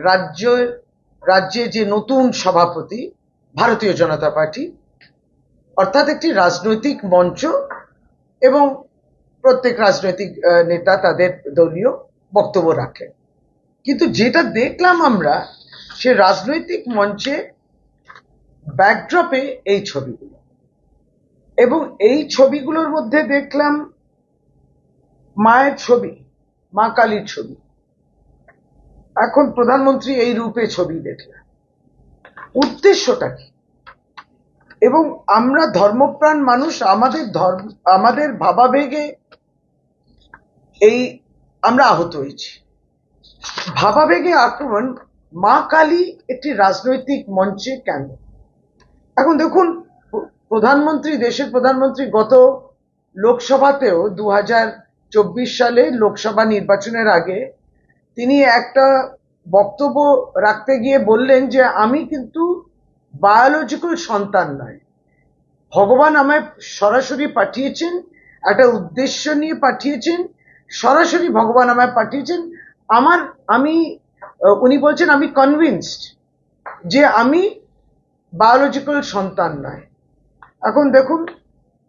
রাজ্য রাজ্যে যে নতুন সভাপতি ভারতীয় জনতা পার্টি, অর্থাৎ একটি রাজনৈতিক মঞ্চ, এবং প্রত্যেক রাজনৈতিক নেতা তাদের দলীয় বক্তব্য রাখেন। কিন্তু যেটা দেখলাম আমরা, সে রাজনৈতিক মঞ্চে ব্যাকড্রপে এই ছবিগুলো, এবং এই ছবিগুলোর মধ্যে দেখলাম মায়ের ছবি, মা কালীর ছবি। এখন প্রধানমন্ত্রী এই রূপে ছবি দেখলেন, উদ্দেশ্যটা কি? এবং আমরা ধর্মপ্রাণ মানুষ, আমাদের ভাবাবেগে এই আমরা আহত হয়েছি। ভাবাবেগে আক্রমণ মা কালী একটি রাজনৈতিক মঞ্চে কেন? এখন দেখুন, দেশের প্রধানমন্ত্রী গত লোকসভাতেও 2024 সালে লোকসভা নির্বাচনের আগে তিনি একটা বক্তব্য রাখতে গিয়ে বললেন যে আমি কিন্তু বায়োলজিক্যাল সন্তান নয়, ভগবান আমায় সরাসরি পাঠিয়েছেন, একটা উদ্দেশ্য নিয়ে পাঠিয়েছেন, সরাসরি ভগবান আমায় পাঠিয়েছেন। উনি বলছেন আমি কনভিন্সড যে আমি বায়োলজিক্যাল সন্তান নয়। এখন দেখুন,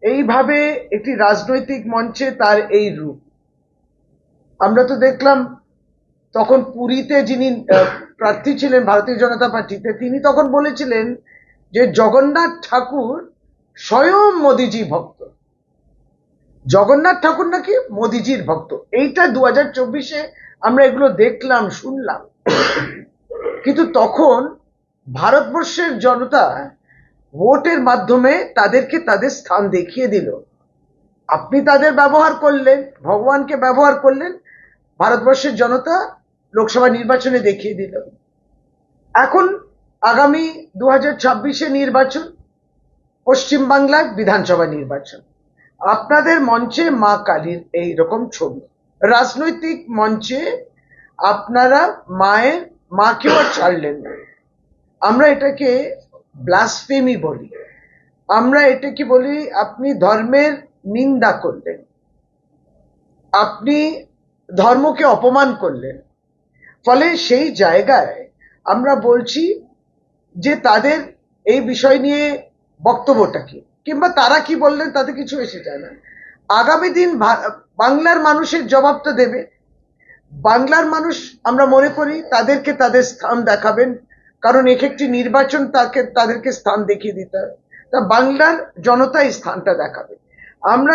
এইভাবে একটি রাজনৈতিক মঞ্চে তার এই রূপ। আমরা তো দেখলাম তখন পুরীতে যিনি প্রার্থী ছিলেন ভারতীয় জনতা পার্টিতে, তিনি তখন বলেছিলেন যে জগন্নাথ ঠাকুর স্বয়ং মোদিজি ভক্ত, জগন্নাথ ঠাকুর নাকি মোদিজির ভক্ত। এইটা 2024-এ আমরা এগুলো দেখলাম, শুনলাম। কিন্তু তখন ভারতবর্ষের জনতা ভোটের মাধ্যমে তাদেরকে তাদের স্থান দেখিয়ে দিল। আপনি তাদের ব্যবহার করলেন, ভগবানকে ব্যবহার করলেন, ভারতবর্ষের জনতা লোকসভা নির্বাচনে দেখিয়ে দিল। এখন আগামী 2026-এ নির্বাচন, পশ্চিমবাংলার বিধানসভা নির্বাচন। আপনাদের মঞ্চে মা কালীর এইরকম ছবি, রাজনৈতিক মঞ্চে আপনারা মাকেও আর ছাড়লেন না। আমরা এটাকে ব্লাসফেমি বলি, আমরা এটাকে বলি আপনি ধর্মের নিন্দা করলেন, আপনি ধর্মকে অপমান করলেন। ফলে সেই জায়গায় আমরা বলছি যে তাদের এই বিষয় নিয়ে বক্তব্যটা কি, কিংবা তারা কি বললেন তাতে কিছু এসে যায় না। আগামী দিন বাংলার মানুষের জবাবটা দেবে। বাংলার মানুষ, আমরা মনে করি, তাদেরকে তাদের স্থান দেখাবেন, কারণ এক একটি নির্বাচন তাদেরকে স্থান দেখিয়ে দিতে হবে। তা বাংলার জনতা এই স্থানটা দেখাবে। আমরা